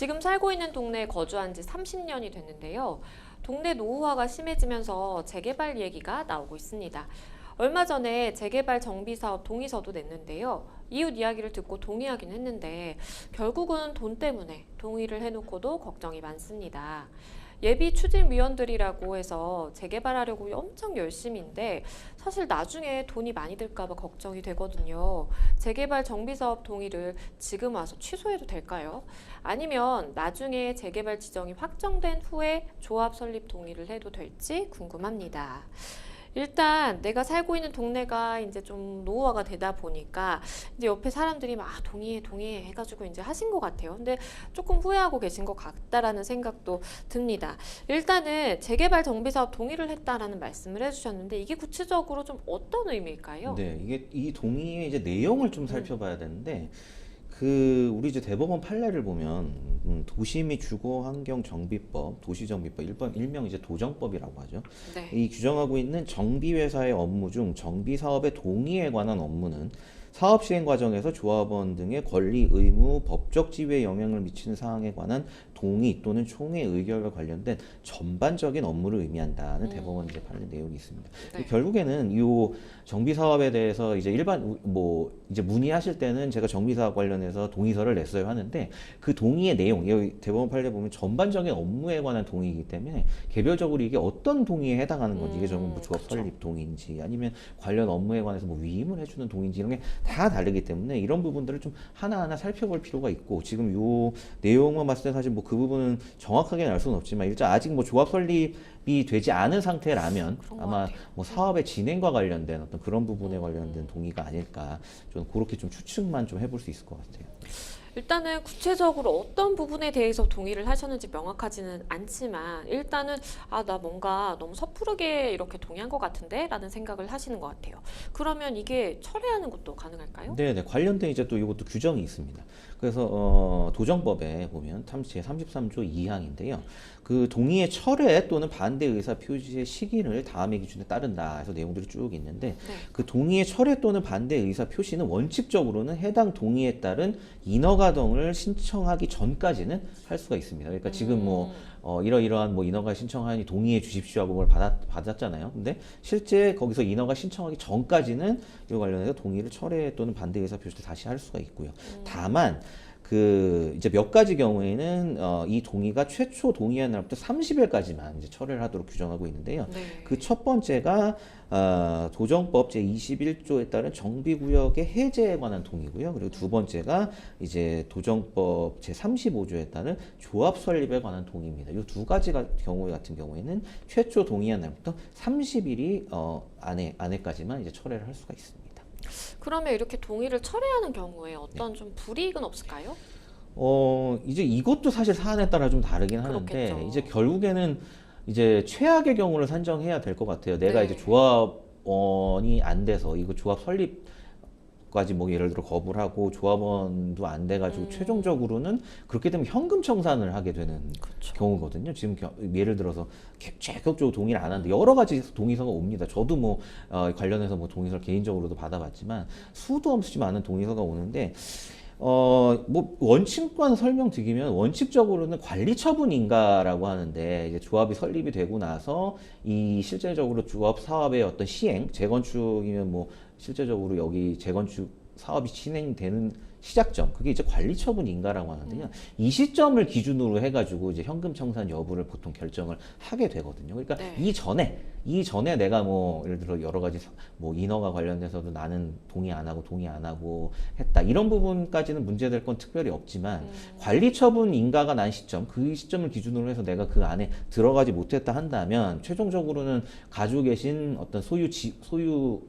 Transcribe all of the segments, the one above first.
지금 살고 있는 동네에 거주한 지 30년이 됐는데요. 동네 노후화가 심해지면서 재개발 얘기가 나오고 있습니다. 얼마 전에 재개발 정비사업 동의서도 냈는데요. 이웃 이야기를 듣고 동의하긴 했는데 결국은 돈 때문에 동의를 해놓고도 걱정이 많습니다. 예비 추진위원들이라고 해서 재개발하려고 엄청 열심인데 사실 나중에 돈이 많이 들까 봐 걱정이 되거든요. 재개발 정비사업 동의를 지금 와서 취소해도 될까요? 아니면 나중에 재개발 지정이 확정된 후에 조합 설립 동의를 해도 될지 궁금합니다. 일단 내가 살고 있는 동네가 이제 좀 노후화가 되다 보니까 이제 옆에 사람들이 막 동의해 동의해 해가지고 이제 하신 것 같아요. 근데 조금 후회하고 계신 것 같다라는 생각도 듭니다. 일단은 재개발 정비사업 동의를 했다라는 말씀을 해주셨는데 이게 구체적으로 좀 어떤 의미일까요? 네, 이게 이 동의의 이제 내용을 좀 음, 살펴봐야 되는데 우리 이제 대법원 판례를 보면 도시 및 주거 환경 정비법, 도시정비법 일명 이제 도정법이라고 하죠. 네. 이 규정하고 있는 정비회사의 업무 중 정비 사업의 동의에 관한 업무는 사업 시행 과정에서 조합원 등의 권리, 의무, 법적 지위에 영향을 미치는 사항에 관한 동의 또는 총회 의결과 관련된 전반적인 업무를 의미한다는 대법원 이제 판례 내용이 있습니다. 네. 결국에는 이 정비 사업에 대해서 이제 이제 문의하실 때는 제가 정비 사업 관련해서 동의서를 냈어야 하는데 그 동의의 내용, 여기 대법원 판례 보면 전반적인 업무에 관한 동의이기 때문에 개별적으로 이게 어떤 동의에 해당하는 건지, 이게 전부 조합 그쵸. 설립 동의인지 아니면 관련 업무에 관해서 뭐 위임을 해주는 동의인지 이런 게 다 다르기 때문에 이런 부분들을 좀 하나하나 살펴볼 필요가 있고, 지금 요 내용만 봤을 때 사실 뭐 그 부분은 정확하게는 알 수는 없지만 일단 아직 뭐 조합 설립이 되지 않은 상태라면 그런 것 아마 같아요. 뭐 사업의 진행과 관련된 어떤 그런 부분에 관련된 동의가 아닐까, 좀 그렇게 좀 추측만 좀 해볼 수 있을 것 같아요. 일단은 구체적으로 어떤 부분에 대해서 동의를 하셨는지 명확하지는 않지만 일단은 나 뭔가 너무 섣부르게 이렇게 동의한 것 같은데 라는 생각을 하시는 것 같아요. 그러면 이게 철회하는 것도 가능할까요? 네네, 관련된 이제 또 이것도 규정이 있습니다. 그래서 도정법에 보면 제 33조 2항인데요. 그 동의의 철회 또는 반대 의사 표시의 시기를 다음의 기준에 따른다 해서 내용들이 쭉 있는데, 네. 그 동의의 철회 또는 반대 의사 표시는 원칙적으로는 해당 동의에 따른 인허가등을 신청하기 전까지는 할 수가 있습니다. 그러니까 지금 뭐 이러이러한 뭐 인허가 신청하니 동의해 주십시오 하고 뭘 받았잖아요. 근데 실제 거기서 인허가 신청하기 전까지는 이 관련해서 동의를 철회 또는 반대 의사 표시를 다시 할 수가 있고요. 다만 이제 몇 가지 경우에는 이 동의가 최초 동의한 날부터 30일까지만 이제 철회를 하도록 규정하고 있는데요. 네. 그 첫 번째가 도정법 제 21조에 따른 정비구역의 해제에 관한 동의고요. 그리고 두 번째가 이제 도정법 제 35조에 따른 조합 설립에 관한 동의입니다. 이 두 가지 경우 같은 경우에는 최초 동의한 날부터 30일이 안에까지만 이제 철회를 할 수가 있습니다. 그러면 이렇게 동의를 철회하는 경우에 어떤 좀 불이익은 없을까요? 이제 이것도 사실 사안에 따라 좀 다르긴 하는데, 그렇겠죠. 이제 결국에는 이제 최악의 경우를 산정해야 될 것 같아요. 내가 이제 네. 조합원이 안 돼서 이거 조합 설립까지 뭐 예를 들어 거부를 하고 조합원도 안 돼가지고 최종적으로는 그렇게 되면 현금 청산을 하게 되는 그렇죠. 경우거든요. 지금 예를 들어서 적극적으로 동의를 안 하는데 여러 가지 동의서가 옵니다. 저도 뭐 관련해서 뭐 동의서를 개인적으로도 받아봤지만 수도 없이 많은 동의서가 오는데, 뭐 원칙만 설명드리면 원칙적으로는 관리 처분인가라고 하는데, 이제 조합이 설립이 되고 나서 이 실제적으로 조합 사업의 어떤 시행, 재건축이면 뭐 실제적으로 여기 재건축 사업이 진행되는 시작점, 그게 이제 관리 처분인가라고 하는데요. 이 시점을 기준으로 해가지고 이제 현금 청산 여부를 보통 결정을 하게 되거든요. 그러니까 네. 이전에 내가 뭐 예를 들어 여러 가지 뭐 인허가 관련돼서도 나는 동의 안 하고 했다, 이런 부분까지는 문제될 건 특별히 없지만 관리 처분 인가가 난 시점, 그 시점을 기준으로 해서 내가 그 안에 들어가지 못했다 한다면 최종적으로는 가지고 계신 어떤 소유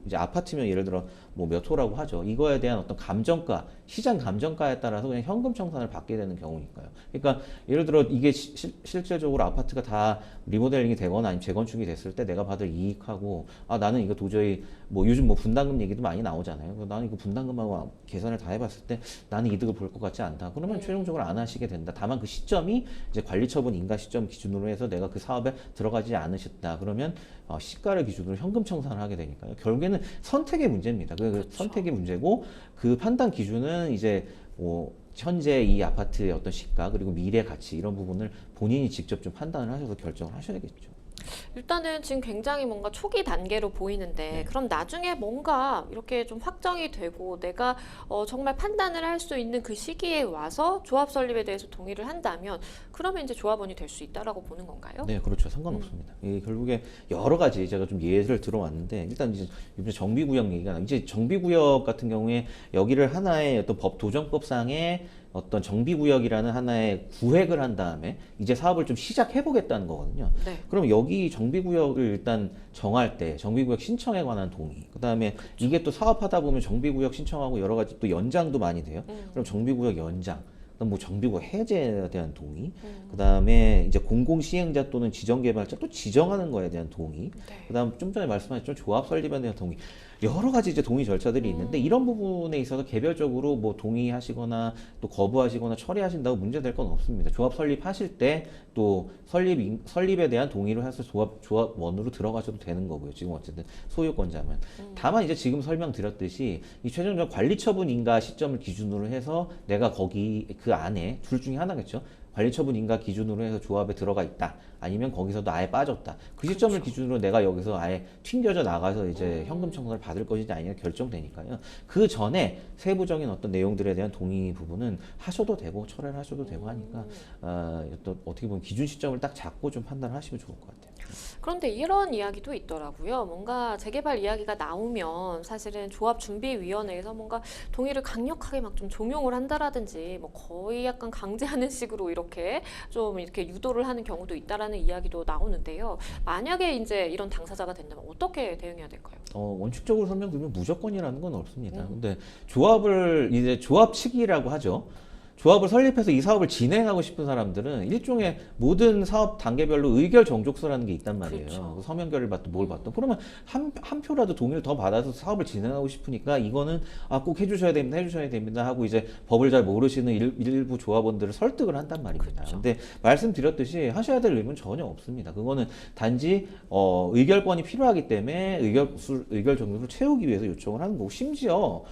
이제 아파트면 예를 들어 뭐 몇 호라고 하죠. 이거에 대한 어떤 감정가, 시장 감정가에 따라서 그냥 현금 청산을 받게 되는 경우니까요. 그러니까 예를 들어 이게 실질적으로 아파트가 다 리모델링이 되거나 아니면 재건축이 됐을 때 내가 받을 이익하고, 나는 이거 도저히 뭐 요즘 뭐 분담금 얘기도 많이 나오잖아요. 나는 이거 분담금하고 계산을 다 해봤을 때 나는 이득을 볼 것 같지 않다. 그러면 최종적으로 안 하시게 된다. 다만 그 시점이 이제 관리처분 인가 시점 기준으로 해서 내가 그 사업에 들어가지 않으셨다. 그러면 시가를 기준으로 현금 청산을 하게 되니까요. 결국에는 선택의 문제입니다. 그 그렇죠. 선택의 문제고, 그 판단 기준은 이제 현재 이 아파트의 어떤 시가 그리고 미래 가치 이런 부분을 본인이 직접 좀 판단을 하셔서 결정을 하셔야겠죠. 일단은 지금 굉장히 뭔가 초기 단계로 보이는데 네. 그럼 나중에 뭔가 이렇게 좀 확정이 되고 내가 정말 판단을 할 수 있는 그 시기에 와서 조합 설립에 대해서 동의를 한다면 그러면 이제 조합원이 될 수 있다라고 보는 건가요? 네, 그렇죠. 상관없습니다. 결국에 여러 가지 제가 좀 예를 들어왔는데 일단 이제 이번에 정비구역 얘기가 이제 정비구역 같은 경우에 여기를 하나의 어떤 법 도정법상의 어떤 정비구역이라는 하나의 구획을 한 다음에 이제 사업을 좀 시작해 보겠다는 거거든요. 네. 그럼 여기 정비구역을 일단 정할 때 정비구역 신청에 관한 동의, 그다음에 이게 또 사업하다 보면 정비구역 신청하고 여러 가지 또 연장도 많이 돼요. 그럼 정비구역 연장, 그다음 뭐 정비구역 해제에 대한 동의, 그다음에 이제 공공시행자 또는 지정개발자 또 지정하는 거에 대한 동의, 네. 그다음 좀 전에 말씀하셨죠 조합 설립에 대한 동의. 여러 가지 이제 동의 절차들이 있는데 이런 부분에 있어서 개별적으로 뭐 동의하시거나 또 거부하시거나 처리하신다고 문제될 건 없습니다. 조합 설립하실 때 또 설립에 대한 동의를 해서 조합원으로 들어가셔도 되는 거고요. 지금 어쨌든 소유권자면. 다만 이제 지금 설명드렸듯이 이 최종적 관리처분 인가 시점을 기준으로 해서 내가 거기 그 안에 둘 중에 하나겠죠. 관리처분 인가 기준으로 해서 조합에 들어가 있다. 아니면 거기서도 아예 빠졌다. 그 시점을 기준으로 내가 여기서 아예 튕겨져 나가서 이제 현금 청산을 받을 것인지 아니냐 결정되니까요. 그 전에 세부적인 어떤 내용들에 대한 동의 부분은 하셔도 되고 철회를 하셔도 되고 하니까 또 어떻게 보면 기준 시점을 딱 잡고 좀 판단을 하시면 좋을 것 같아요. 그런데 이런 이야기도 있더라고요. 뭔가 재개발 이야기가 나오면 사실은 조합준비위원회에서 뭔가 동의를 강력하게 막 좀 종용을 한다라든지 뭐 거의 약간 강제하는 식으로 이렇게 좀 이렇게 유도를 하는 경우도 있다라는 이야기도 나오는데요. 만약에 이제 이런 당사자가 된다면 어떻게 대응해야 될까요? 원칙적으로 설명드리면 무조건이라는 건 없습니다. 근데 조합을 이제 조합 측이라고 하죠. 조합을 설립해서 이 사업을 진행하고 싶은 사람들은 일종의 모든 사업 단계별로 의결 정족서라는 게 있단 말이에요. 그렇죠. 서면결을 받든 뭘 받든. 그러면 한 표라도 동의를 더 받아서 사업을 진행하고 싶으니까 이거는 꼭 해주셔야 됩니다 하고 이제 법을 잘 모르시는 일부 조합원들을 설득을 한단 말입니다. 그렇죠. 근데 말씀드렸듯이 하셔야 될 의무는 전혀 없습니다. 그거는 단지 의결권이 필요하기 때문에 의결 정족을 채우기 위해서 요청을 하는 거고 심지어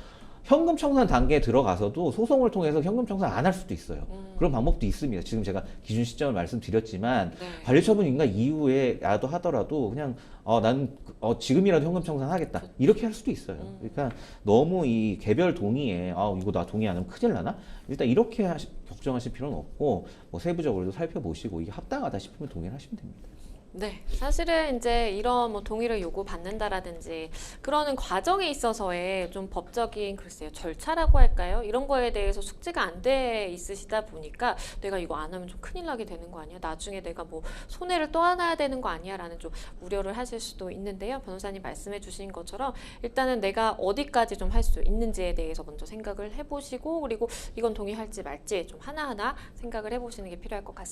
현금 청산 단계에 들어가서도 소송을 통해서 현금 청산 안 할 수도 있어요. 그런 방법도 있습니다. 지금 제가 기준 시점을 말씀드렸지만 네. 관리처분 인가 이후에라도 하더라도 그냥 나는 지금이라도 현금 청산하겠다 이렇게 할 수도 있어요. 그러니까 너무 이 개별 동의에 이거 나 동의 안 하면 큰일 나나? 일단 이렇게 걱정하실 필요는 없고 뭐 세부적으로도 살펴보시고 이게 합당하다 싶으면 동의를 하시면 됩니다. 네, 사실은 이제 이런 뭐 동의를 요구받는다라든지 그러는 과정에 있어서의 좀 법적인 글쎄요 절차라고 할까요? 이런 거에 대해서 숙지가 안 돼 있으시다 보니까 내가 이거 안 하면 좀 큰일 나게 되는 거 아니야? 나중에 내가 뭐 손해를 떠안아야 되는 거 아니야?라는 좀 우려를 하실 수도 있는데요. 변호사님 말씀해 주신 것처럼 일단은 내가 어디까지 좀 할 수 있는지에 대해서 먼저 생각을 해보시고 그리고 이건 동의할지 말지 좀 하나하나 생각을 해보시는 게 필요할 것 같습니다.